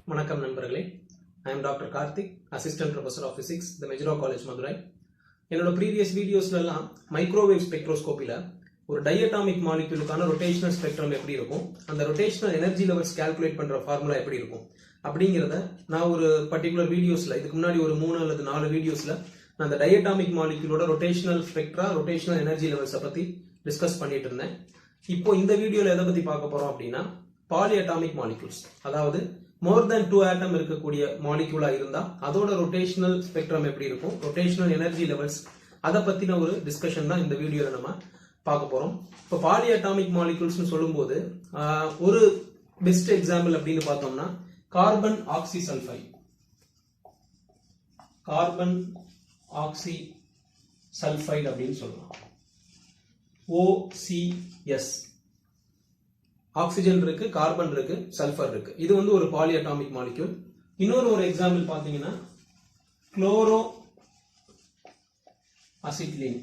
வணக்கம் நண்பர்களே. I am Dr. Karthik, Assistant Professor of Physics, the Majuro College, Madurai. என்னோட previous வீடியோஸ்லாம் microwave ஸ்பெக்ட்ரோஸ்கோப்பில ஒரு டைஅட்டாமிக் மாலிக்யூலுக்கான ரொட்டேஷனல் ஸ்பெக்ட்ரம் எப்படி இருக்கும், அந்த ரொட்டேஷனல் எனர்ஜி லெவல்ஸ் கால்குலேட் பண்ற ஃபார்முலா எப்படி இருக்கும் அப்படிங்கறத நான் ஒரு பர்டிகுலர் வீடியோஸ்ல இதுக்கு முன்னாடி ஒரு 3 அல்லது 4 வீடியோஸ்ல நான் அந்த டைஅட்டாமிக் மாலிக்யூலோட ரொட்டேஷனல் ஸ்பெக்ட்ரா, ரொட்டேஷனல் எனர்ஜி லெவல்ஸை பத்தி டிஸ்கஸ் பண்ணிட்டு இருந்தேன். இப்போ இந்த வீடியோல எதை பத்தி பார்க்க போறோம் அப்படின்னா பாலிஅட்டாமிக் மாலிக்யூல்ஸ், அதாவது மோர் தென் 2 ஆட்டம் இருக்கக்கூடிய மாலிக்யூலா இருந்தா அதோட ரொட்டேஷனல் ஸ்பெக்ட்ரம் எப்படி இருக்கும், ரொட்டேஷனல் எனர்ஜி லெவல்ஸ், அதை பத்தின ஒரு டிஸ்கஷன் தான் இந்த வீடியோல நம்ம பார்க்க போறோம். இப்போ பாலிஅட்டாமிக் மாலிக்யூல்ஸ் சொல்லும்போது ஒரு பெஸ்ட் எக்ஸாம்பிள் அப்படின்னு பார்த்தோம்னா கார்பன் ஆக்சி சல்பைட், கார்பன் ஆக்சி சல்பைட் அப்படின்னு சொல்லலாம். OCS, ஆக்சிஜன் இருக்கு, கார்பன் இருக்கு, சல்பர் இருக்கு. இது வந்து ஒரு பாலிஅட்டாமிக் மாலிக்யூல். இன்னொரு ஒரு எக்ஸாம்பிள் பாத்தீங்கன்னா குளோரோ அசிட்டிலின்.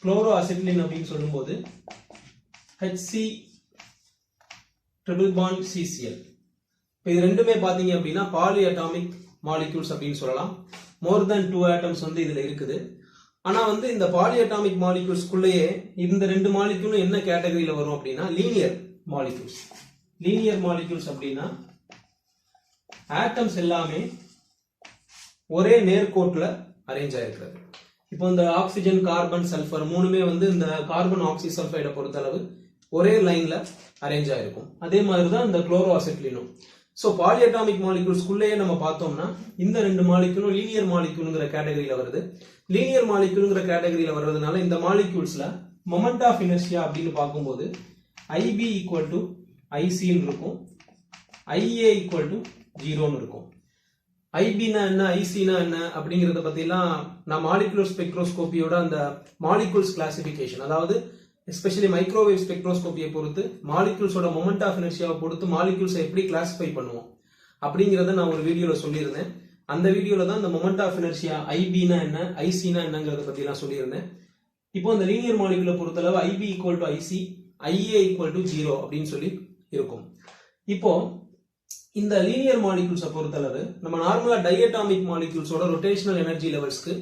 குளோரோ அசிட்டிலின் அப்படின்னு சொல்லும்போது HC ட்ரிபிள் பாண்ட் CCl. இது ரெண்டுமே பாத்தீங்க அப்படின்னா பாலிஅட்டாமிக் மாலிக்யூல்ஸ் அப்படின்னு சொல்லலாம். மோர் தென் 2 ஆட்டம்ஸ் வந்து இதுல இருக்குது. ஆனா வந்து இந்த பாலிஅட்டாமிக் மாலிக்யூல்ஸ்குள்ளேயே இந்த ரெண்டு மாலிக்யூலும் என்ன கேட்டகரியில வரும் அப்படின்னா லீனியர் மாலிக்யூல்ஸ். லீனியர் மாலிக்யூல்ஸ் அப்படின்னா ஆட்டம்ஸ் எல்லாமே ஒரே நேர்கோட்டுல அரேஞ்ச் ஆயிருக்கிறது. இப்போ இந்த ஆக்சிஜன், கார்பன், சல்பர் மூணுமே வந்து இந்த கார்பன் ஆக்சி சல்பைடை பொறுத்தளவு ஒரே லைன்ல அரேஞ்ச் ஆயிருக்கும். அதே மாதிரிதான் இந்த குளோரோ அசிட்டிலினும். சோ பாலிஅட்டாமிக் மாலிக்யூல்ஸ்குள்ளேயே நம்ம பார்த்தோம்னா இந்த ரெண்டு மாலிக்யூலும் லீனியர் மாலிக்யூல்ங்கிற கேட்டகரியில வருது. லீனியர் மாலிக்யூல்ங்கிற கேட்டகரியில வர்றதுனால இந்த மாலிக்யூல்ஸ்ல மொமெண்ட் ஆஃப் இனர்ஷியா அப்படின்னு பார்க்கும்போது IB ஈக்குவல் டு IC இருக்கும், IA ஈக்குவல் டு 0 இருக்கும். IBனா என்ன, ICனா என்ன அப்படிங்கறத பத்திலாம் நான் மாலிகுலர் ஸ்பெக்ட்ரோஸ்கோபியோட அந்த மாலிகூல்ஸ் கிளாசிபிகேஷன், அதாவது எஸ்பெஷலி மைக்ரோவேவ் ஸ்பெக்ட்ரோஸ்கோபியை பொறுத்து மாலிகூல்ஸோட மொமெண்ட் ஆஃப் இனர்ஷியாவை பொறுத்து மாலிகூல்ஸை எப்படி கிளாசிஃபை பண்ணுவோம் அப்படிங்கறத நான் ஒரு வீடியோல சொல்லியிருந்தேன். அந்த வீடியோல தான் இந்த மொமெண்ட் ஆஃப் இனர்ஷியா IBனா என்ன, ICனா என்னங்கறத பத்தி எல்லாம் சொல்லியிருந்தேன். இப்போ இந்த லீனியர் மாலிகுலை பொறுத்தளவு IB equal to IC, IA equal to 0 அப்படின்னு சொல்லி இருக்கும். இப்போ இந்த லீனியர் மாலிக்யூல்ஸை பொறுத்தளவு நம்ம நார்மலா டைஅட்டாமிக் மாலிக்யூல்ஸோட ரொட்டேஷனல் எனர்ஜி லெவல்ஸ்க்கு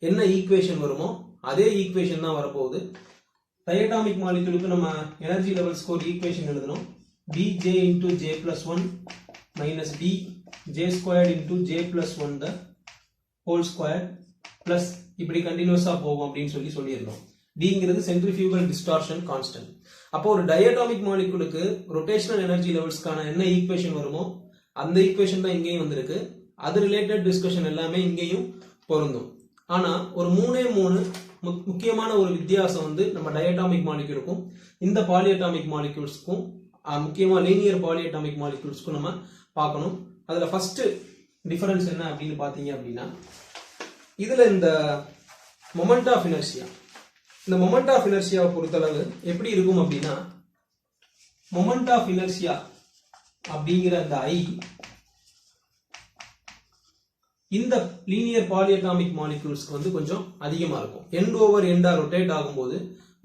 என்ன ஈக்குவேஷன் வருமோ அதே ஈக்குவேஷன் தான் வரப்போகுது. டைஅட்டாமிக் மாலிக்யூலுக்கு நம்ம எனர்ஜி லெவல்ஸ்க்கு ஒரு ஈக்குவேஷன் எழுதணும். BJ into J plus 1 minus D J squared into J plus 1 the whole squared plus இப்படி கண்டினியூஸா போகும் அப்படின்னு சொல்லியிருந்தோம். Dங்கிறது சென்ட்ரிஃபியூகல் டிஸ்டார்ஷன் கான்ஸ்டன்ட். அப்போ ஒரு டைஅட்டாமிக் மாலிக்யூலுக்கு ரொட்டேஷனல் எனர்ஜி லெவல்ஸ்க்கான என்ன ஈக்குவேஷன் வருமோ அந்த ஈக்குவேஷன் தான் இங்கேயும் வந்திருக்கு. அது ரிலேட்டட் டிஸ்கஷன் எல்லாமே இங்கேயும் பொருந்தும். ஆனா ஒரு 3 முக்கியமான ஒரு வித்தியாசம் வந்து நம்ம டைஅட்டாமிக் மாலிக்யூலுக்கும் இந்த பாலிஅட்டாமிக் மாலிக்யூல்ஸ்க்கும், முக்கியமா லீனியர் பாலிஅட்டாமிக் மாலிக்யூல்ஸ்க்கும் நம்ம பார்க்கணும். அதுல ஃபர்ஸ்ட் டிஃபரன்ஸ் என்ன அப்படின்னு பாத்தீங்க அப்படின்னா இதுல இந்த மொமெண்ட் ஆஃப் இனர்ஷியா, இந்த மொமெண்ட் ஆஃப் இனர்ஷியாவை பொறுத்தளவு எப்படி இருக்கும் அப்படின்னா மொமெண்ட் ஆஃப் இனர்ஷியா அப்படிங்கிற அந்த I இந்த லீனியர் பாலிஅட்டாமிக் மாலிக்யூல்ஸ்க்கு வந்து கொஞ்சம் அதிகமா இருக்கும். எண்ட் ஓவர் எண்டா ரொட்டேட் ஆகும்போது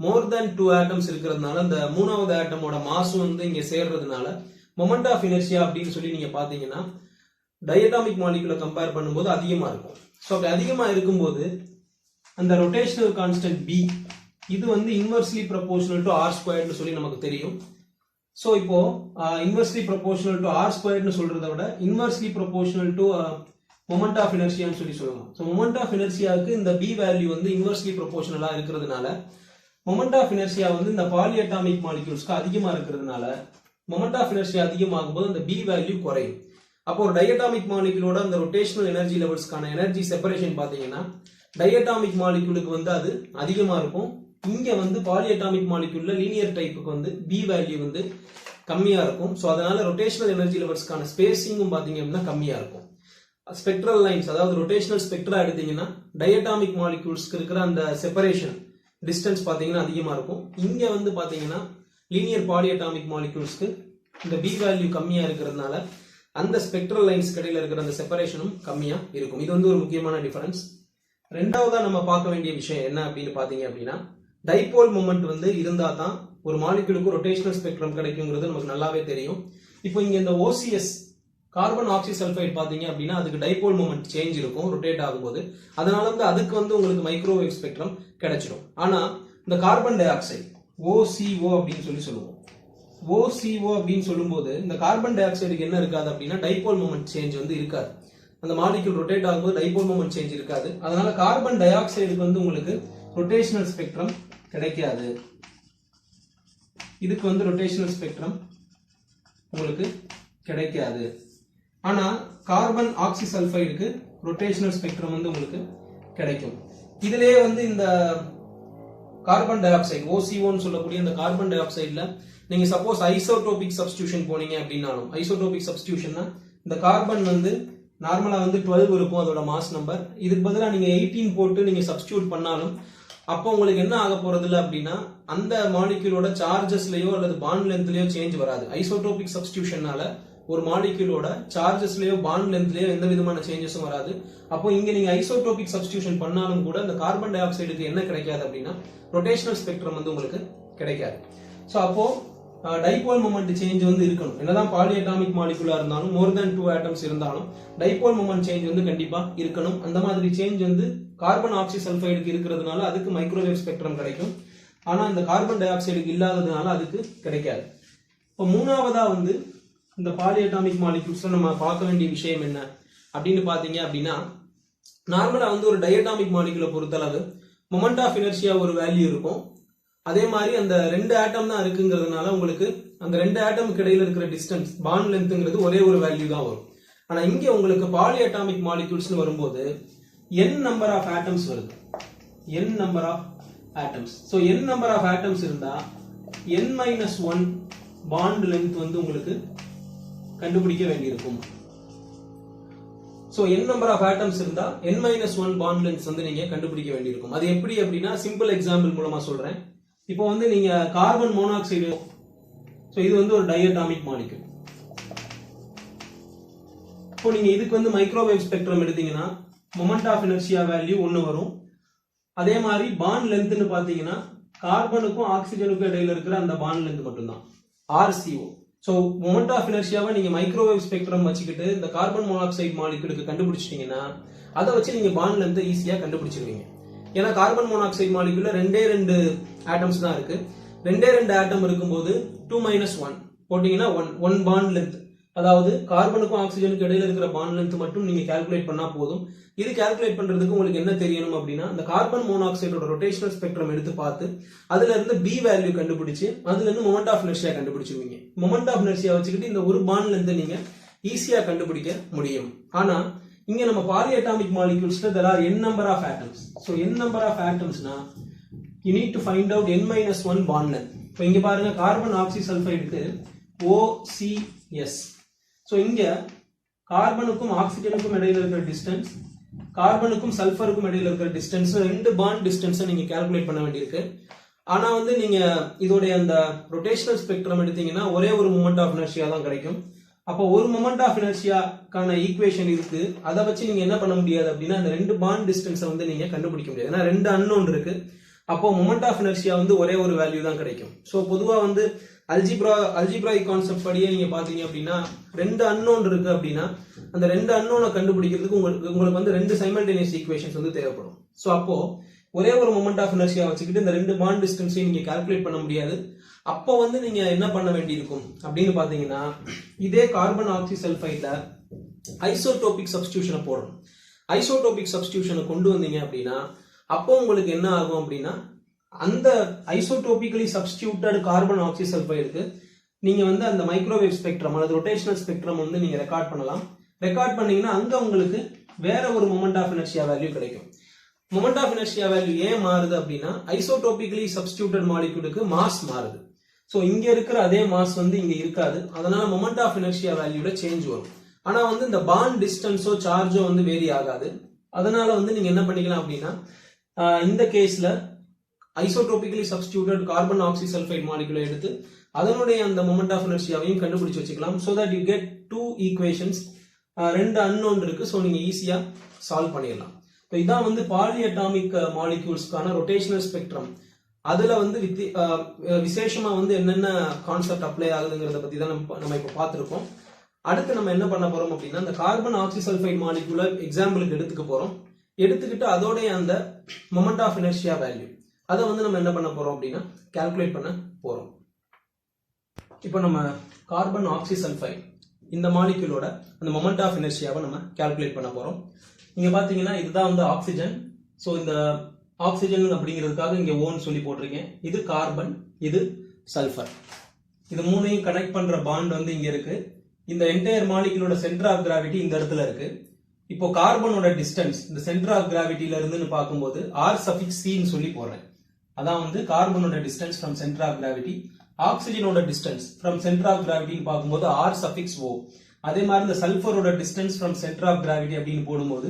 மோர் தென் 2 ஆட்டம்ஸ் இருக்கிறதுனால இந்த மூணாவது ஆட்டமோட மாசும் வந்து இங்க சேர்றதுனால மொமெண்ட் ஆஃப் இனர்ஷியா அப்படின்னு சொல்லி நீங்க பாத்தீங்கன்னா டைஅட்டாமிக் மாலிக்யூலை கம்பேர் பண்ணும்போது அதிகமா இருக்கும். ஸோ அப்படி அதிகமா இருக்கும்போது அந்த ரொட்டேஷனல் கான்ஸ்டன்ட் B இது வந்து இன்வெர்ஸ்லி ப்ரொபோர்ஷனல் டு R ஸ்கொயர்னு சொல்லி நமக்கு தெரியும். ஸோ இப்போ இன்வெர்ஸ்லி ப்ரொபோர்ஷனல் டு R ஸ்கொயர்னு சொல்றதை விட inversely proportional to moment of இனர்ஷியான்னு சொல்லி சொல்லலாம். ஸோ மொமெண்ட் ஆஃப் இனர்ஷியாவுக்கு இந்த B வேல்யூ வந்து இன்வெர்ஸ்லி ப்ரொபோர்ஷனலா இருக்கிறதுனால மொமெண்ட் ஆஃப் இனர்ஷியா வந்து இந்த பாலிஅட்டாமிக் மாலிக்யூல்ஸ்க்கு அதிகமா இருக்கிறதுனால மொமெண்ட் ஆஃப் இனர்ஷியா அதிகமாகும் போது அந்த B வேல்யூ குறையும். அப்போ ஒரு டைஅட்டாமிக் மாலிக்யூலோட அந்த ரொட்டேஷனல் எனர்ஜி லெவல்ஸ்க்கான எனர்ஜி செப்பரேஷன் பாத்தீங்கன்னா டைஅட்டாமிக் மாலிக்யூலுக்கு வந்து அது அதிகமா இருக்கும். இங்க வந்து பாலிஅட்டாமிக் மாலிக்யூல்ல லீனியர் டைப்புக்கு வந்து B வேல்யூ வந்து கம்மியா இருக்கும். சோ அதனால ரொட்டேஷனல் எனர்ஜி லெவல்ஸ்க்கான ஸ்பேசிங்கும் பாத்தீங்க அப்படின்னா கம்மியா இருக்கும். ஸ்பெக்ட்ரல் லைன்ஸ், அதாவது ரொட்டேஷனல் ஸ்பெக்ட்ரா எடுத்தீங்கன்னா டைஅட்டாமிக் மாலிக்யூல்ஸ்க்கு இருக்கிற அந்த செப்பரேஷன் டிஸ்டன்ஸ் பாத்தீங்கன்னா அதிகமா இருக்கும். இங்க வந்து பாத்தீங்கன்னா லீனியர் பாலிஅட்டாமிக் மாலிக்யூல்ஸ்க்கு இந்த B வேல்யூ கம்மியா இருக்கிறதுனால அந்த ஸ்பெக்ட்ரல் லைன்ஸ் இடையில இருக்கிற அந்த செப்பரேஷனும் கம்மியா இருக்கும். இது வந்து ஒரு முக்கியமான டிஃபரன்ஸ். ரெண்டாவதா நம்ம பார்க்க வேண்டிய விஷயம் என்ன அப்படின்னு பாத்தீங்க அப்படின்னா டைபோல் மொமெண்ட் வந்து இருந்தா தான் ஒரு மாலிக்யூலுக்கு ரொட்டேஷனல் ஸ்பெக்ட்ரம் கிடைக்குங்கிறது நமக்கு நல்லாவே தெரியும். இப்போ இங்க இந்த OCS கார்பன் ஆக்சிசல்ஃபைடு பாத்தீங்க அப்படின்னா அதுக்கு டைபோல் மொமெண்ட் சேஞ்ச் இருக்கும் ரொட்டேட் ஆகும்போது. அதனால வந்து அதுக்கு வந்து உங்களுக்கு மைக்ரோவேவ் ஸ்பெக்ட்ரம் கிடைச்சிடும். ஆனா இந்த கார்பன் டை ஆக்சைடு OCO அப்படின்னு சொல்லுவோம். OCO அப்படின்னு சொல்லும்போது இந்த கார்பன் டை ஆக்சைடுக்கு என்ன இருக்காது அப்படின்னா டைபோல் மொமெண்ட் சேஞ்ச் வந்து இருக்காது. அந்த மாலிக்யூல் ரொட்டேட் ஆகும்போது டைபோல் மொமெண்ட் சேஞ்ச் இருக்காது. அதனால கார்பன் டை ஆக்சைடுக்கு வந்து உங்களுக்கு ரொட்டேஷனல் ஸ்பெக்ட்ரம் கிடைக்காது. இதுக்கு வந்து ரொட்டேஷனல் ஸ்பெக்ட்ரம் உங்களுக்கு கிடைக்காது. ஆனா கார்பன் ஆக்சிசல்ஃபைடுக்கு ரொட்டேஷனல் ஸ்பெக்ட்ரம் வந்து உங்களுக்கு கிடைக்கும். இதுலயே வந்து இந்த கார்பன் டை ஆக்சைடு OCO சொல்லக்கூடிய இந்த கார்பன் டை ஆக்சைடுல நீங்க சப்போஸ் ஐசோடோபிக் சப்ஸ்டிடியூஷன் போனீங்க அப்படின்னாலும், ஐசோடோபிக் சப்ஸ்டிடியூஷன்னா இந்த கார்பன் வந்து நார்மலா வந்து 12 இருக்கும் அதோட மாஸ் நம்பர். இதுக்கு பதிலாக நீங்க 18 போட்டு நீங்க சப்ஸ்டிடியூட் பண்ணாலும் அப்போ உங்களுக்கு என்ன ஆக போறது இல்லை அப்படின்னா அந்த மாலிக்யூலோட சார்ஜஸ்லயோ அல்லது பாண்ட் லென்த்லயோ சேஞ்ச் வராது. ஐசோடோபிக் சப்ஸ்டிடியூஷனால ஒரு மாலிக்யூலோட சார்ஜஸ்லயோ பாண்ட் லென்த்லயோ எந்த விதமான சேஞ்சஸும் வராது. அப்போ இங்க நீங்க ஐசோடோபிக் சப்ஸ்டிடியூஷன் பண்ணாலும் கூட இந்த கார்பன் டை ஆக்சைடுக்கு என்ன கிடைக்காது அப்படின்னா ரொட்டேஷனல் ஸ்பெக்ட்ரம் வந்து உங்களுக்கு கிடைக்காது. ஸோ அப்போ டைபோல் மொமெண்ட் சேஞ்ச் வந்து இருக்கணும். என்னதான் பாலிஅட்டாமிக் மாலிகுலா இருந்தாலும் மோர் தென் 2 ஆட்டம்ஸ் இருந்தாலும் டைபோல் மொமெண்ட் சேஞ்ச் வந்து கண்டிப்பா இருக்கணும். அந்த மாதிரி சேஞ்ச் வந்து கார்பன் ஆக்சிசல்ஃபைடுக்கு இருக்கிறதுனால அதுக்கு மைக்ரோவேவ் ஸ்பெக்ட்ரம் கிடைக்கும். ஆனா இந்த கார்பன் டை ஆக்சைடுக்கு இல்லாததுனால அதுக்கு கிடைக்காது. இப்போ மூணாவதா வந்து இந்த பாலிஅட்டாமிக் மாலிகுல்ஸ்ல நம்ம பார்க்க வேண்டிய விஷயம் என்ன அப்படின்னு பாத்தீங்க அப்படின்னா, நார்மலா வந்து ஒரு டயட்டாமிக் மாலிகுலை பொறுத்தளவு மொமெண்ட் ஆஃப் இனர்ஷியா ஒரு வேல்யூ இருக்கும். அதே மாதிரி அந்த 2 ஆட்டம் தான் இருக்குங்கிறதுனால உங்களுக்கு அந்த 2 ஆட்டமுக்கு இடையில இருக்கிற டிஸ்டன்ஸ் பாண்ட் லென்த்ங்கிறது ஒரே ஒரு வேல்யூ தான் வரும். ஆனா இங்க உங்களுக்கு பாலிஅட்டாமிக் மாலிகுல்ஸ்னு வரும்போது n நம்பர் ஆஃப் ஆட்டம்ஸ் வருது. n number of atoms. So n number of atoms இருந்தா n-1 பாண்ட் லென்த் வந்து உங்களுக்கு கண்டுபிடிக்க வேண்டியிருக்கும். So n number of atoms இருந்தா n-1 பாண்ட் லென்த் வந்து நீங்க கண்டுபிடிக்க வேண்டியிருக்கும். அது எப்படி அப்படின்னா சிம்பிள் எக்ஸாம்பிள் மூலமா சொல்றேன். இப்போ வந்து நீங்க கார்பன் மோனாக்சைடு, சோ இது வந்து ஒரு டயட்டாமிக் மாலிக்யூல். இப்போ நீங்க இதுக்கு வந்து மைக்ரோவேவ் ஸ்பெக்ட்ரம் எடுத்தீங்கன்னா மொமெண்ட் ஆஃப் இனர்ஷியா வேல்யூ 1 வரும். அதே மாதிரி பாண்ட் லென்த்னு பாத்தீங்கன்னா கார்பனுக்கும் ஆக்சிஜனுக்கும் இடையில இருக்கிற அந்த பாண்ட் லென்த் மட்டும்தான் RCO. சோ மொமெண்ட் ஆஃப் இனர்ஷியாவை நீங்க மைக்ரோவேவ் ஸ்பெக்ட்ரம் வச்சுக்கிட்டு இந்த கார்பன் மோனாக்சைடு மாலிக்யூலுக்கு கண்டுபிடிச்சிட்டீங்கன்னா அதை வச்சு நீங்க பாண்ட் லென்த் ஈஸியா கண்டுபிடிச்சிருவீங்க. ஏன்னா கார்பன் மோனாக்சைடு மாலிக்யூல்ல 2 ஆட்டம்ஸ் தான் இருக்கு. 2 ஆட்டம் இருக்கும்போது 2-1 போட்டீங்கன்னா 1 பாண்ட் லென்த், அதாவது கார்பனுக்கும் ஆக்சிஜனுக்கும் இடையில இருக்கிற பாண்ட் லென்த் மட்டும் நீங்க கால்குலேட் பண்ணா போதும். இது கால்குலேட் பண்றதுக்கு உங்களுக்கு என்ன தெரியணும் அப்படின்னா இந்த கார்பன் மோனாக்சைடோட ரொட்டேஷனல் ஸ்பெக்ட்ரம் எடுத்து பார்த்து அதுல இருந்து B வேல்யூ கண்டுபிடிச்சு அதுல இருந்து மொமெண்ட் ஆஃப் இனர்ஷியா கண்டுபிடிச்சிருவீங்க. மொமெண்ட் ஆஃப் இனர்ஷியா வச்சுக்கிட்டு இந்த ஒரு பாண்ட் லென்த் நீங்க ஈஸியா கண்டுபிடிக்க முடியும். ஆனா இங்க நம்ம பாலிஅட்டாமிக் மாலிக்யூல்ஸ்ல there are n number of atoms. So n number of atomsனா you need to find out n-1 bond length. இப்போ இங்க பாருங்க கார்பன் ஆக்சிசல்ஃபைடுக்கு OCS. சோ இங்க கார்பனுக்கும் ஆக்சிஜனுக்கும் இடையில இருக்கிற டிஸ்டன்ஸ், கார்பனுக்கும் சல்ஃபருக்கும் இடையில இருக்கிற டிஸ்டன்ஸ் 2 பாண்ட் டிஸ்டன்ஸை நீங்க கால்குலேட் பண்ண வேண்டியிருக்கு. ஆனா வந்து நீங்க இதோடைய அந்த ரொட்டேஷனல் ஸ்பெக்ட்ரம் எடுத்தீங்கன்னா ஒரே ஒரு மொமெண்ட் ஆஃப் இனர்ஷியா தான் கிடைக்கும். அப்போ ஒரு மொமெண்ட் ஆஃப் இனர்ஷியாக்கான ஈக்குவேஷன் இருக்கு. அதை வச்சு நீங்க என்ன பண்ண முடியாது அப்படின்னா அந்த 2 பாண்ட் டிஸ்டன்ஸை வந்து நீங்க கண்டுபிடிக்க முடியாது. ஏன்னா 2 அன்னோன் இருக்கு. அப்போ மொமெண்ட் ஆஃப் இனர்ஷியா வந்து ஒரே ஒரு வேல்யூ தான் கிடைக்கும். சோ பொதுவா வந்து அல்ஜிப்ராயிக் கான்செப்ட் படியே நீங்க பாத்தீங்க அப்படின்னா 2 அன்னோன் இருக்கு அப்படின்னா அந்த 2 அன்னோனை கண்டுபிடிக்கிறதுக்கு உங்களுக்கு வந்து 2 சைமல்டேனியஸ் ஈக்குவேஷன்ஸ் வந்து தேவைப்படும். சோ அப்போ ஒரே ஒரு மொமெண்ட் ஆஃப் இனர்ஷியா வச்சுக்கிட்டு இந்த 2 பாண்ட் டிஸ்டன்ஸையும் நீங்க கால்குலேட் பண்ண முடியாது. அப்போ வந்து நீங்க என்ன பண்ண வேண்டியிருக்கும் அப்படின்னு பாத்தீங்கன்னா இதே கார்பன் ஆக்சிசல்ஃபைட்ல ஐசோடோபிக் சப்ஸ்டிடியூஷனை போடணும். ஐசோடோபிக் சப்ஸ்டிடியூஷனை கொண்டு வந்தீங்க அப்படின்னா அப்போ உங்களுக்கு என்ன ஆகும் அப்படின்னா அந்த ஐசோடோபிக்கலி சப்ஸ்டிடியூட்டட் கார்பன் ஆக்சிசல்ஃபைடுக்கு நீங்க வந்து அந்த மைக்ரோவேவ் ஸ்பெக்ட்ரம் அல்லது ரொட்டேஷனல் ஸ்பெக்ட்ரம் வந்து நீங்க ரெக்கார்ட் பண்ணலாம். ரெக்கார்ட் பண்ணீங்கன்னா அங்க உங்களுக்கு வேற ஒரு மொமெண்ட் ஆஃப் இனர்ஷியா வேல்யூ கிடைக்கும். மொமெண்ட் ஆஃப் இனர்ஷியா வேல்யூ ஏன் மாறுது அப்படின்னா ஐசோடோபிக்கலி சப்ஸ்டிடியூட்டட் மாலிக்யூலுக்கு மாஸ் மாறுது. சோ இங்க இருக்கிற அதே மாஸ் வந்து இங்க இருக்காது. அதனால மொமெண்ட் ஆஃப் இனர்ஷியா வேல்யூல சேஞ்ச் வரும். ஆனா வந்து இந்த பாண்ட் டிஸ்டன்ஸோ சார்ஜோ வந்து வேரி ஆகாது. அதனால வந்து நீங்க என்ன பண்ணிக்கலாம் அப்படின்னா இந்த கேஸ்ல ஐசோடோபிக்கலி சப்ஸ்டிடியூட்டட் கார்பன் ஆக்சிசல்ஃபைடு மாலிகுலை எடுத்து அதனுடைய அந்த மொமெண்ட் ஆஃப் இனர்ஷியாவையும் கண்டுபிடிச்சு வச்சுக்கலாம். So that you get 2 equations. 2 unknown இருக்கு. சோ நீங்க ஈஸியா சால்வ் பண்ணிடலாம். இதான் வந்து பாலிஅட்டாமிக் மாலிக்யூல்ஸ்க்கான ரொட்டேஷனல் ஸ்பெக்ட்ரம். அதுல வந்து விசேஷமா வந்து என்னென்ன கான்செப்ட் அப்ளை ஆகுதுங்கிறத பத்தி தான் நம்ம இப்ப பார்த்திருக்கோம். அடுத்து நம்ம என்ன பண்ண போறோம் அப்படின்னா இந்த கார்பன் ஆக்சிசல்ஃபைட் மாலிகுலை எக்ஸாம்பிளுக்கு எடுத்துக்க போறோம். எடுத்துக்கிட்டு அதோடைய அந்த மொமெண்ட் ஆஃப் இனர்ஷியா வேல்யூ அதை வந்து நம்ம என்ன பண்ண போறோம் அப்படின்னா கால்குலேட் பண்ண போறோம். இப்போ நம்ம கார்பன் ஆக்சிசல்ஃபைட் இந்த மாலிகுலோட அந்த மொமெண்ட் ஆஃப் இனர்ஷியாவை நம்ம கால்குலேட் பண்ண போறோம். இங்க பாத்தீங்கன்னா இதுதான் வந்து ஆக்சிஜன். ஸோ இந்த ஆக்சிஜன் அப்படிங்கிறதுக்காக இங்க ஓன்னு சொல்லி போட்டிருக்கேன். இது கார்பன், இது சல்ஃபர். இது மூணையும் கனெக்ட் பண்ற பாண்ட் வந்து இங்க இருக்கு. இந்த என்டையர் மாலிகுலோட சென்டர் ஆஃப் கிராவிட்டி இந்த இடத்துல இருக்கு. இப்போ கார்பனோட டிஸ்டன்ஸ் இந்த சென்டர் ஆஃப் கிராவிட்டில இருந்துன்னு பார்க்கும்போது R⁻C ன்னு சொல்லி போடுறேன். அதான் வந்து கார்பனோட distance from centre of gravity. ஆக்சிஜனோட டிஸ்டன்ஸ் ஃப்ரம் சென்டர் ஆஃப் கிராவிட்டின்னு பார்க்கும்போது R⁻O. அதே மாதிரி இந்த சல்ஃபரோட distance from centre of gravity அப்படின்னு போடும்போது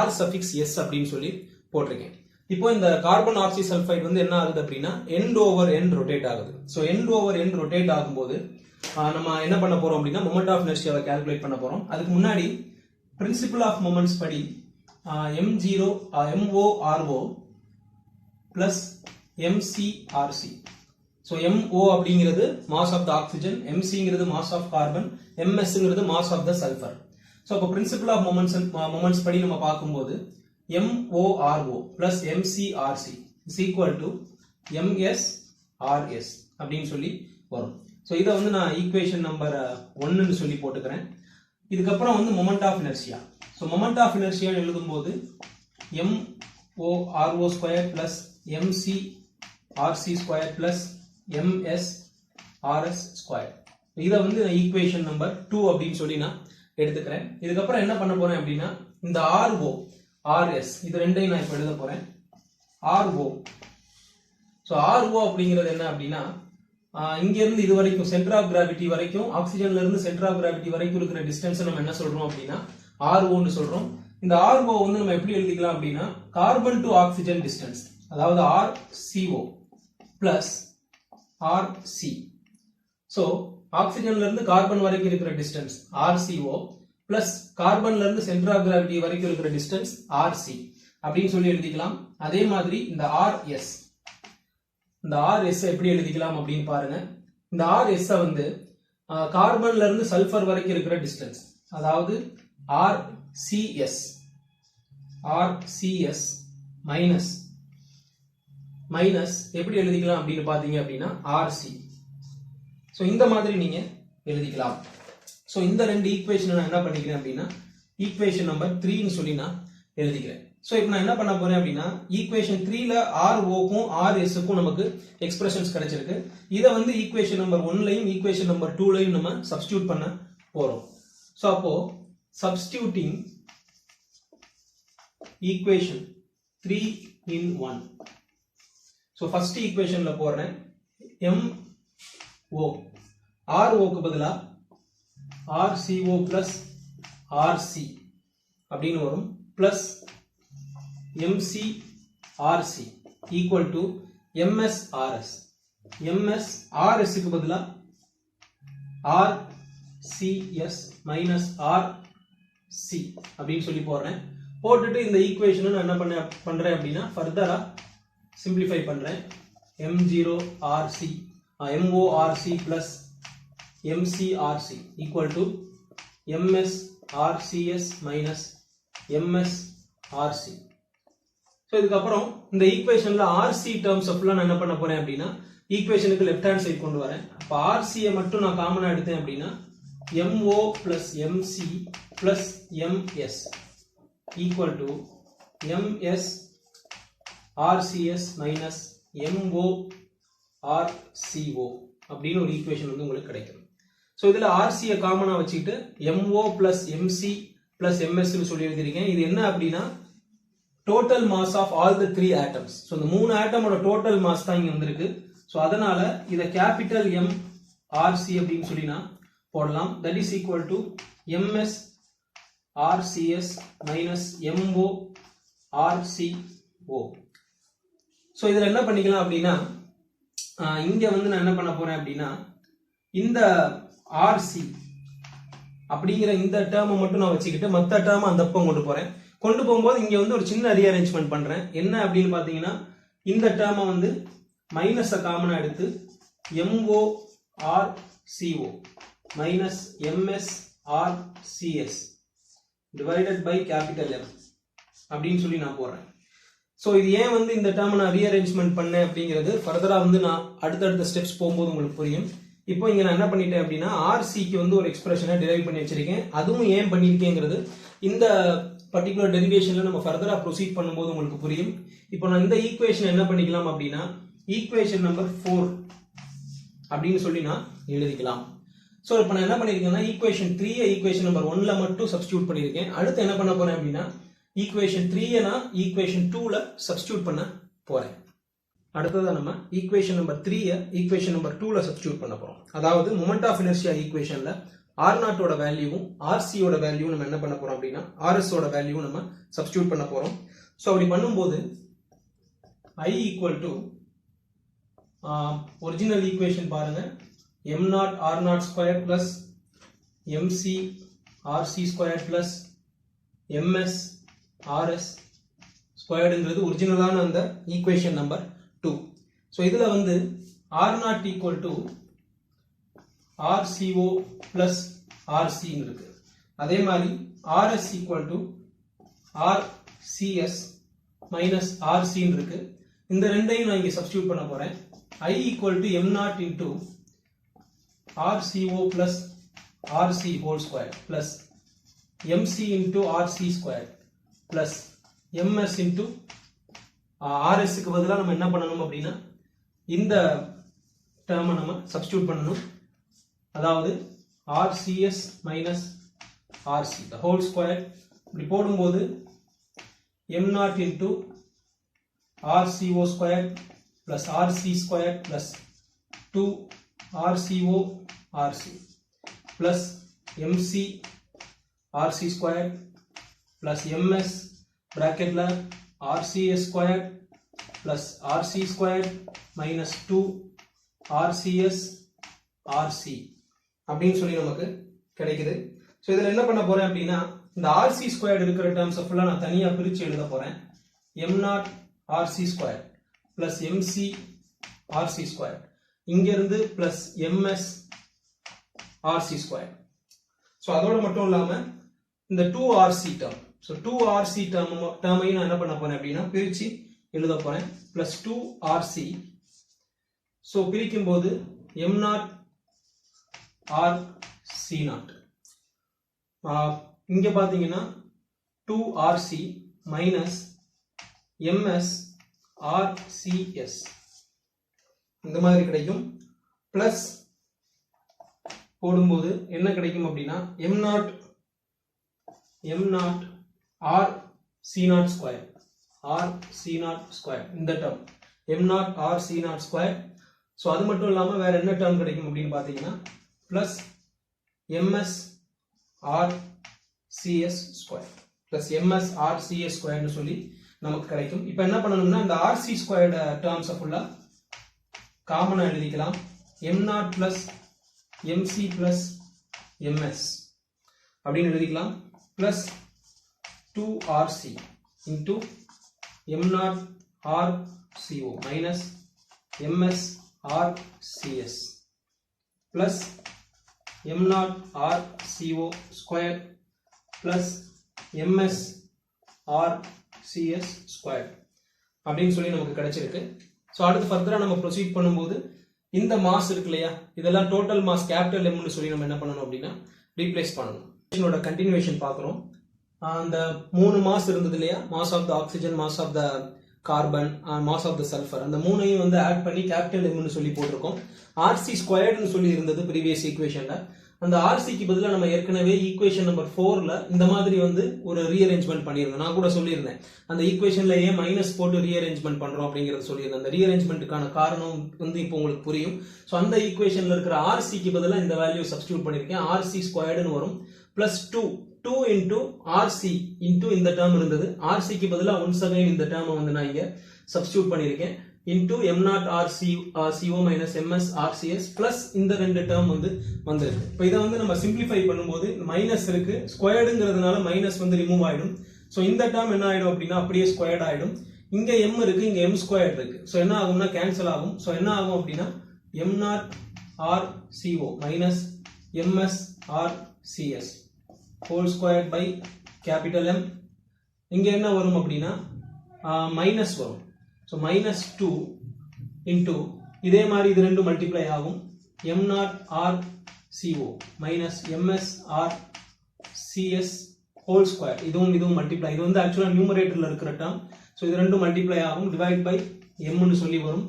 R⁻S அப்படின்னு சொல்லி போட்டிருக்கேன். இப்போ இந்த கார்பன் ஆக்சிசல்ஃபைட் வந்து என்ன ஆகுது அப்படின்னா எண்ட் ஓவர் எண்ட் ரொட்டேட் ஆகுது. So end over end rotate ஆகும்போது நம்ம என்ன பண்ண போறோம் அப்படின்னா மொமெண்ட் ஆஃப் இனர்ஷியாவை கால்குலேட் பண்ண போறோம். அதுக்கு முன்னாடி பிரின்சிபல் ஆஃப் மொமெண்ட்ஸ் படி MORO plus MCRC. So MO அப்படிங்கிறது மாஸ் ஆஃப் த ஆக்சிஜன், MCங்கிறது மாஸ் ஆஃப் கார்பன், MSங்கிறது mass of the sulphur. So இப்போ பிரின்சிபல் ஆஃப் மொமெண்ட்ஸ் படி நம்ம பார்க்கும்போது MORO plus MCRC is equal to MSRS அப்படின்னு சொல்லி வரும். ஸோ இதை வந்து நான் ஈக்குவேஷன் நம்பர் 1ன்னு சொல்லி போட்டுக்கிறேன். இதுக்கப்புறம் வந்து moment of inertia. So moment of inertia எழுதும்போது MORO square plus MCRC square plus MSRS square. இதை வந்து ஈக்குவேஷன் நம்பர் 2 அப்படின்னு சொல்லி நான் எடுத்துக்கிறேன். இதுக்கப்புறம் என்ன பண்ண போறேன் அப்படின்னா இந்த RO RS இது ரெண்டையும் நான் இப்ப எழுத போறேன். RO. ஸோ RO அப்படிங்கிறது என்ன அப்படின்னா இங்க இருந்து இது வரைக்கும் சென்டர் ஆஃப் கிராவிட்டி வரைக்கும் ஆக்சிஜன்ல இருந்து சென்டர் ஆஃப் கிராவிட்டி வரைக்கும் இருக்கிற டிஸ்டன்ஸ் நம்ம என்ன சொல்றோம் அப்படின்னா ROன்னு சொல்றோம். இந்த RO வந்து நம்ம எப்படி எழுதிக்கலாம் அப்படின்னா கார்பன் டு ஆக்சிஜன் டிஸ்டன்ஸ், அதாவது RCO பிளஸ் RC. ஸோ ஆக்சிஜன்ல இருந்து கார்பன் வரைக்கும் இருக்கிற டிஸ்டன்ஸ் RCO பிளஸ் கார்பன்ல இருந்து சென்டர் ஆஃப் கிராவிட்டி வரைக்கும் இருக்கிற டிஸ்டன்ஸ் RC அப்படின்னு சொல்லி எழுதிக்கலாம். அதே மாதிரி இந்த RS, இந்த RS எப்படி எழுதிக்கலாம் அப்படின்னு பாருங்க. இந்த RS வந்து கார்பன்ல இருந்து சல்ஃபர் வரைக்கும் இருக்கிற டிஸ்டன்ஸ், அதாவது RCS மைனஸ் எப்படி எழுதிக்கலாம் அப்படின்னு பாத்தீங்க அப்படின்னா RC. ஸோ இந்த மாதிரி நீங்க எழுதிக்கலாம். ஸோ இந்த ரெண்டு ஈக்குவேஷன் நான் என்ன பண்ணிக்கிறேன் அப்படின்னா ஈக்குவேஷன் நம்பர் 3ன்னு சொல்லி நான் எழுதிக்கிறேன். ஸோ இப்போ நான் என்ன பண்ண போறேன் அப்படின்னா ஈக்குவேஷன் 3ல ROக்கும் RSக்கும் நமக்கு எக்ஸ்பிரஷன்ஸ் கிடைச்சிருக்கு. இதை வந்து ஈக்குவேஷன் நம்பர் 1லையும் ஈக்குவேஷன் நம்பர் 2லையும் நம்ம சப்ஸ்டியூட் பண்ண போறோம். ஸோ அப்போ substituting equation 3 in 1. So first ஈக்குவேஷன்ல போடுறேன் MO, ROக்கு பதிலா RCO plus RC அப்படின்னு வரும் plus MCRC equal to MSRS. MSRSக்கு பதிலா RCS minus RC அப்படின்னு சொல்லி போடுறேன். போட்டுட்டு இந்த ஈக்குவேஷனை நான் என்ன பண்றேன் அப்படின்னா ஃபர்தரா சிம்பிளிஃபை பண்றேன். MORC plus MCRC equal to MSRCS minus MSRC. So இதுக்கப்புறம் இந்த ஈக்குவேஷன்ல RC டேர்ம்ஸ் ஃபுல்லா நான் என்ன பண்ண போறேன் அப்படின்னா ஈக்குவேஷனுக்கு லெஃப்ட் ஹேண்ட் சைடு கொண்டு வரேன். அப்போ RCயை மட்டும் நான் காமனா எடுத்தேன் அப்படின்னா MO plus MC plus MS equal to MSRCS minus MORCO அப்படின்னு ஒரு ஈக்குவேஷன் வந்து உங்களுக்கு கிடைக்கும். ஸோ இதுல RCயை காமனா வச்சுக்கிட்டு MO plus MC plus MS சொல்லி எழுதிருக்கேன். இது என்ன அப்படின்னா total mass of all the 3 atoms. So இந்த 3 ஆட்டமோட டோட்டல் மாஸ் தான் இங்க வந்திருக்கு. ஸோ அதனால இதை கேபிட்டல் M RC அப்படின்னு சொல்லி நான் போடலாம். That is equal to MSRCS minus MORCO. So இதுல என்ன பண்ணிக்கலாம் அப்படின்னா இங்க வந்து நான் என்ன பண்ண போறேன் அப்படின்னா இந்த RC அப்படிங்கிற இந்த டேர்மை மட்டும் நான் வச்சுக்கிட்டு மற்ற டேர்ம் அந்த பக்கம் கொண்டு போறேன். கொண்டு போகும்போது இங்க வந்து ஒரு சின்ன ரீஅரேஞ்ச்மெண்ட் பண்றேன். என்ன அப்படின்னு பாத்தீங்கன்னா இந்த டேர்மை வந்து மைனஸை காமனா எடுத்து MORCO minus MS RCS divided by capital M அப்படின்னு சொல்லி நான் போடுறேன். ஸோ இது ஏன் வந்து இந்த டேர்ம் நான் ரீஅரேஞ்ச்மெண்ட் பண்ணேன் அப்படிங்கிறது ஃபர்தராக வந்து நான் அடுத்தடுத்த ஸ்டெப்ஸ் போகும்போது உங்களுக்கு புரியும். இப்போ இங்கே நான் என்ன பண்ணிட்டேன் அப்படின்னா RCக்கு வந்து ஒரு எக்ஸ்பிரஷனை டிரைவ் பண்ணி வச்சிருக்கேன். அதுவும் ஏன் பண்ணியிருக்கேங்கிறது இந்த பர்டிகுலர் டெரிவேஷனில் நம்ம ஃபர்தராக ப்ரொசீட் பண்ணும்போது உங்களுக்கு புரியும். இப்போ நான் இந்த ஈக்குவேஷன் என்ன பண்ணிக்கலாம் அப்படின்னா ஈக்குவேஷன் நம்பர் 4 அப்படின்னு சொல்லி நான் எழுதிக்கலாம். ஸோ இப்போ நான் என்ன பண்ணியிருக்கேன்னா ஈக்குவேஷன் 3 ஈக்குவேஷன் நம்பர் 1ல மட்டும் சப்ஸ்டியூட் பண்ணியிருக்கேன். அடுத்து என்ன பண்ண போறேன் அப்படின்னா ஈக்குவேஷன் 3 நான் ஈக்குவேஷன் 2ல சப்ஸ்டியூட் பண்ண போறேன். அடுத்ததா நம்ம ஈக்குவேஷன் நம்பர் 3 ஈக்குவேஷன் நம்பர் 2ல சப்ஸ்டியூட் பண்ண போறோம். அதாவது மொமெண்ட் ஆஃப் இனர்ஷியா ஈக்குவேஷன்ல R0 ஓட வேல்யூவும் RC ஓட வேல்யூ நம்ம என்ன பண்ண போறோம் அப்படின்னா RS ஓட வேல்யூ நம்ம சப்ஸ்டியூட் பண்ண போறோம். ஸோ அப்படி பண்ணும்போது I equal to original equation பாருங்க M0 R0 square plus MC RC square plus MS RS ஸ்கொயர்டுங்கிறது ஒரிஜினலான அந்த ஈக்குவேஷன் நம்பர் 2. ஸோ இதுல வந்து R0 equal to RCO plus RC இருக்கு. அதே மாதிரி RS equal to RCS minus RC இருக்கு. இந்த ரெண்டையும் நான் இங்க சப்ஸ்டியூட் பண்ண போறேன். I equal to M0 into RCO plus RC whole square plus MC into RC square plus MS into RSக்கு பதிலாக நம்ம என்ன பண்ணணும் அப்படின்னா இந்த டேர்மை நம்ம சப்ஸ்டியூட் பண்ணணும். அதாவது RCS minus RC whole square இப்படி போடும்போது M0 into RCO square plus RC square plus 2 RCO RC plus MC RC square plus MS பிராக்கெட்ல RCS square plus RC square minus 2 RCS RC அப்படின்னு சொல்லி நமக்கு கிடைக்குது. ஸோ இதில் என்ன பண்ண போறேன் அப்படின்னா இந்த RC ஸ்கொயர் இருக்கிற டேர்ம்ஸ் ஃபுல்லாக நான் தனியாக பிரித்து எழுத போறேன். M0 RC square plus MC RC square இங்கிருந்து plus MS RC square. So அதோட மட்டும் இல்லாமல் இந்த 2RC டேர்ம் ஸோ 2RC டேர்மையும் நான் என்ன பண்ண போறேன் அப்படின்னா பிரித்து எழுத போறேன். பிளஸ் 2RC ஸோ பிரிக்கும் போது M0 RC0 இங்க பாத்தீங்கன்னா 2RC மைனஸ் MS RCS இந்த மாதிரி கிடைக்கும். பிளஸ் போடும்போது என்ன கிடைக்கும் அப்படின்னா M0 RC0 square RC0 square இந்த term M0 RC0 square. So அது மட்டும் இல்லாமல் வேற என்ன டேர்ம் கிடைக்கும் அப்படின்னு பார்த்தீங்கன்னா plus MS RCS square plus MS RCS ஸ்கொயர்னு சொல்லி நமக்கு கிடைக்கும். இப்போ என்ன பண்ணணும்னா இந்த RC ஸ்கொயர்டு டேர்ம்ஸை ஃபுல்லாக காமனாக எழுதிக்கலாம். M0 plus MC plus MS அப்படின்னு எழுதிக்கலாம். Plus 2RC into M0 RCO minus MS RCS plus M0 RCO square plus MS RCS square அப்படின்னு சொல்லி நமக்கு கிடைச்சிருக்கு. ஸோ அடுத்து ஃபர்தரா நம்ம ப்ரொசீட் பண்ணும்போது இந்த மாஸ் இருக்கு இல்லையா இதெல்லாம் டோட்டல் மாஸ் கேபிட்டல் எம்னு சொல்லி நம்ம என்ன பண்ணணும் அப்படின்னா ரீப்ளேஸ் பண்ணணும். இதோட கண்டினியூவேஷன் பார்க்குறோம். அந்த 3 மாஸ் இருந்தது இல்லையா mass of the oxygen mass of the carbon mass of the sulphur அந்த மூணையும் வந்து ஆட் பண்ணி கேபிட்டல் எம்னு சொல்லி போட்டிருக்கோம். ஆர்சி ஸ்கொயர்டுன்னு சொல்லி இருந்தது ப்ரீவியஸ் ஈக்குவேஷன்ல. அந்த ஆர்சிக்கு பதிலாக நம்ம ஏற்கனவே ஈக்குவேஷன் நம்பர் 4ல இந்த மாதிரி வந்து ஒரு ரீஅரேஞ்ச்மெண்ட் பண்ணியிருந்தோம். நான் கூட சொல்லியிருந்தேன் அந்த ஈக்குவேஷன்ல ஏன் மைனஸ் போட்டு ரீஅரேஞ்ச்மெண்ட் பண்றோம் அப்படிங்கறது சொல்லியிருந்தேன். அந்த ரீஅரேஞ்ச்மெண்ட்டுக்கான காரணம் வந்து இப்போ உங்களுக்கு புரியும். ஸோ அந்த ஈக்குவேஷன்ல இருக்கிற ஆர்சிக்கு பதிலாக இந்த வேல்யூ சப்ஸ்டியூட் பண்ணியிருக்கேன். ஆர்சி ஸ்கொயர்டுன்னு வரும் பிளஸ் 2 இன்டூ ஆர்சி இன்டூ இந்த டேர்ம் இருந்தது. ஆர்சிக்கு பதிலாக ஒன்ஸ் அகைன் இந்த டேர்மை வந்து நான் இங்க சப்ஸ்டியூட் பண்ணியிருக்கேன். into M0 RCO minus MS RCS plus இந்த ரெண்டு டேர்ம் வந்து வந்திருக்கு. இப்போ இதை வந்து நம்ம சிம்பிளிஃபை பண்ணும்போது மைனஸ் இருக்கு ஸ்கொயர்டுங்கிறதுனால மைனஸ் வந்து ரிமூவ் ஆயிடும். ஸோ இந்த டேர்ம் என்ன ஆயிடும் அப்படின்னா அப்படியே ஸ்கொயர்ட் ஆயிடும். இங்க M இருக்கு இங்க M ஸ்கொயர்ட் இருக்கு. ஸோ என்ன ஆகும்னா கேன்சல் ஆகும். ஸோ என்ன ஆகும் அப்படின்னா M0 RCO minus MS CS whole squared by capital M. இங்க என்ன வரும் அப்படின்னா மைனஸ் வரும். ஸோ மைனஸ் 2 இன்டூ இதே மாதிரி இது ரெண்டு மல்டிப்ளை ஆகும் M0RCO minus MSRCS whole square. இதுவும் மல்டிப்ளை. இது வந்து ஆக்சுவலாக நியூமரேட்டரில் இருக்கிற டேர்ம். ஸோ இது ரெண்டும் மல்டிப்ளை ஆகும், டிவைட் பை எம்னு சொல்லி வரும்.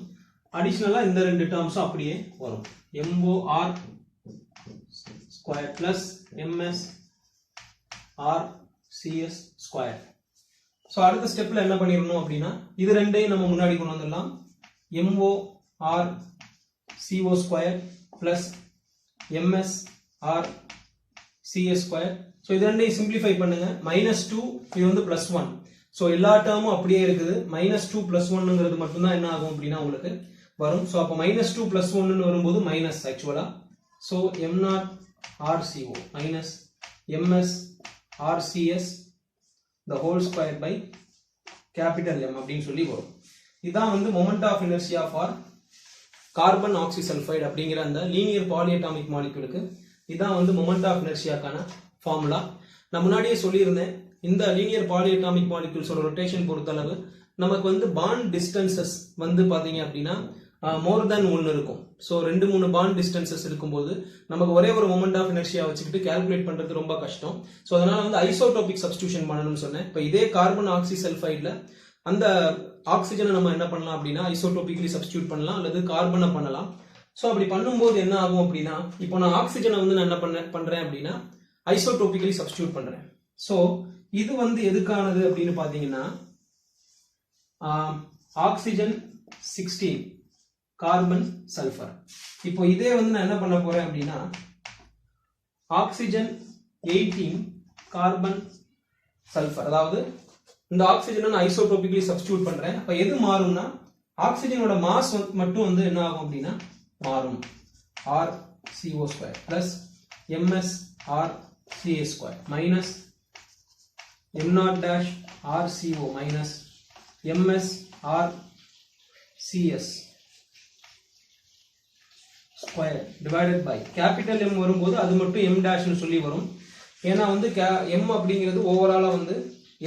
அடிஷ்னலாக இந்த ரெண்டு டேர்ம்ஸும் அப்படியே வரும். MOR square plus MSRCS square. So அடுத்த ஸ்டெப்பில் என்ன பண்ணிடணும் அப்படின்னா இது ரெண்டையும் நம்ம முன்னாடி கொண்டு வந்துடலாம். MORCO square plus MSRCS square. So இது ரெண்டையும் சிம்பிளிஃபை பண்ணுங்க. -2 இது வந்து +1. ஸோ எல்லா டேர்மும் அப்படியே இருக்குது. -2 + 1ங்கிறது மட்டும்தான் என்ன ஆகும் அப்படின்னா உங்களுக்கு வரும். ஸோ அப்போ -2 + 1ன்னு வரும்போது மைனஸ் ஆக்சுவலா. So M0RCO minus MSRCS the whole square by capital M அப்படின்னு சொல்லி வரும். இதான் வந்து moment of inertia for carbon oxysulphide அப்படிங்கிற அந்த லீனியர் பாலிஅட்டாமிக் மாலிக்யூலுக்கு இதான் வந்து மொமெண்ட் ஆஃப் இனர்ஷியாக்கான ஃபார்முலா. நான் முன்னாடியே சொல்லியிருந்தேன், இந்த லீனியர் பாலிஅட்டாமிக் மாலிக்யூல்ஸோட ரொட்டேஷன் பொறுத்தளவு நமக்கு வந்து பாண்ட் டிஸ்டன்சஸ் வந்து பாத்தீங்க அப்படின்னா மோர் தென் 1 இருக்கும். ஸோ 2-3 பாண்ட் டிஸ்டன்சஸ் இருக்கும்போது நமக்கு ஒரே ஒரு மொமெண்ட் ஆஃப் இனர்ஷியா வச்சுக்கிட்டு கால்குலேட் பண்றது ரொம்ப கஷ்டம். ஸோ அதனால வந்து ஐசோடோபிக் சப்ஸ்டியூஷன் பண்ணணும்னு சொன்னேன். இப்போ இதே கார்பன் ஆக்சிசல்ஃபைட்ல அந்த ஆக்சிஜனை நம்ம என்ன பண்ணலாம் அப்படின்னா ஐசோடோபிக்லி சப்ஸ்டியூட் பண்ணலாம் அல்லது கார்பனை பண்ணலாம். ஸோ அப்படி பண்ணும்போது என்ன ஆகும் அப்படின்னா இப்போ நான் ஆக்சிஜனை வந்து நான் என்ன பண்றேன் அப்படின்னா ஐசோடோபிக்கலி சப்ஸ்டியூட் பண்றேன். ஸோ இது வந்து எதுக்கானது அப்படின்னு பாத்தீங்கன்னா ஆக்சிஜன் 16 கார்பன் சல்ஃபர். இப்போ இதே வந்து நான் என்ன பண்ண போறேன் அப்படின்னா ஆக்சிஜன் 18 கார்பன் சல்ஃபர், அதாவது இந்த ஆக்சிஜனை நான் ஐசோடோபிக்கலி சப்ஸ்டியூட் பண்றேன். அப்ப எது மாறும்னா ஆக்சிஜனோட மாஸ் மட்டும் வந்து என்ன ஆகும் அப்படின்னா மாறும். RCO square plus MSRCS square minus M0-RCO minus MSRCS square divided by capital M வரும்போது அது மட்டும் M டேஷ்னு சொல்லி வரும். ஏன்னா வந்து M அப்படிங்கிறது ஓவராலா வந்து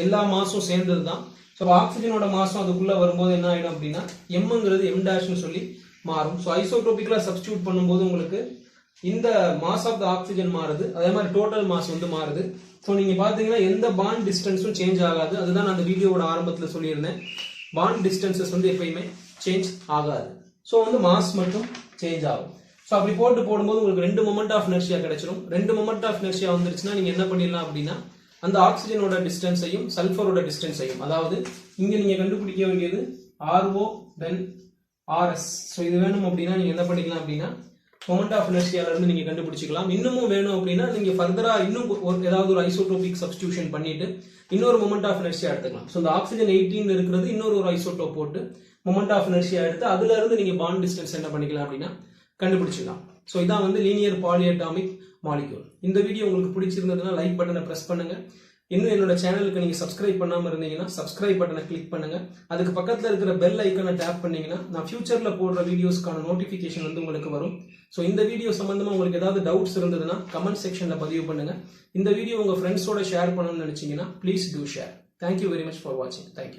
எல்லா மாசும் சேர்ந்தது தான். ஸோ ஆக்சிஜனோட மாசம் அதுக்குள்ள வரும்போது என்ன ஆயிடும் அப்படின்னா எம்ங்கிறது M டேஷ்னு சொல்லி மாறும். ஸோ ஐசோடோபிக்கலா சப்ஸ்டியூட் பண்ணும்போது உங்களுக்கு இந்த மாஸ் ஆஃப் த ஆக்சிஜன் மாறுது, அதே மாதிரி டோட்டல் மாஸ் வந்து மாறுது. ஸோ நீங்க பாத்தீங்கன்னா எந்த பாண்ட் டிஸ்டன்ஸும் சேஞ்ச் ஆகாது. அதுதான் நான் அந்த வீடியோவோட ஆரம்பத்தில் சொல்லியிருந்தேன், பாண்ட் டிஸ்டன்சஸ் வந்து எப்பயுமே சேஞ்ச் ஆகாது. ஸோ வந்து மாஸ் மட்டும் சேஞ்ச் ஆகும். ஸோ அப்படி போடும்போது உங்களுக்கு 2 மொமெண்ட் ஆஃப் இனர்ஷியா கிடைச்சிடும். 2 மொமெண்ட் ஆஃப் இனர்ஷியா வந்துருச்சுன்னா நீங்க என்ன பண்ணிடலாம் அப்படின்னா அந்த ஆக்சிஜனோட டிஸ்டன்ஸையும் சல்ஃபரோட டிஸ்டன்ஸையும், அதாவது இங்க நீங்க கண்டுபிடிக்க வேண்டியது RO தென் RS. ஸோ இது வேணும் அப்படின்னா நீங்க என்ன பண்ணிக்கலாம் அப்படின்னா மொமெண்ட் ஆஃப் இனர்ஷியால இருந்து நீங்க கண்டுபிடிச்சிக்கலாம். இன்னமும் வேணும் அப்படின்னா நீங்க ஃபர்தரா இன்னும் ஏதாவது ஒரு ஐசோடோபிக் சப்ஸ்டியூஷன் பண்ணிட்டு இன்னொரு மொமெண்ட் ஆஃப் இனர்ஷியா எடுத்துக்கலாம். ஸோ இந்த ஆக்சிஜன் 18 இருக்கிறது இன்னொரு ஒரு ஐசோடோப் போட்டு மொமெண்ட் ஆஃப் இனர்ஷியா எடுத்து அதுல இருந்து நீங்க பாண்ட் டிஸ்டன்ஸ் என்ன பண்ணிக்கலாம் அப்படின்னா கண்டுபிடிச்சிடலாம். ஸோ இதான் வந்து லீனியர் பாலிஅட்டாமிக் மாலிக்யூல். இந்த வீடியோ உங்களுக்கு பிடிச்சிருந்ததுன்னா லைக் பட்டனை பிரஸ் பண்ணுங்க. இன்னும் என்னோட சேனலுக்கு நீங்க சப்ஸ்கிரைப் பண்ணாம இருந்தீங்கன்னா சப்ஸ்கிரைப் பட்டனை கிளிக் பண்ணுங்க. அதுக்கு பக்கத்துல இருக்கிற பெல் ஐக்கனை டேப் பண்ணீங்கன்னா நான் ஃபியூச்சர்ல போடுற வீடியோஸ்க்கான நோட்டிபிகேஷன் வந்து உங்களுக்கு வரும். ஸோ இந்த வீடியோ சம்பந்தமா உங்களுக்கு ஏதாவது டவுட்ஸ் இருந்ததுன்னா கமெண்ட் செக்ஷன்ல பதிவு பண்ணுங்க. இந்த வீடியோ உங்க ஃப்ரெண்ட்ஸோட ஷேர் பண்ணணும்னு நினைச்சீங்கன்னா please do share. Thank you very much for வாட்சிங். தேங்க்யூ.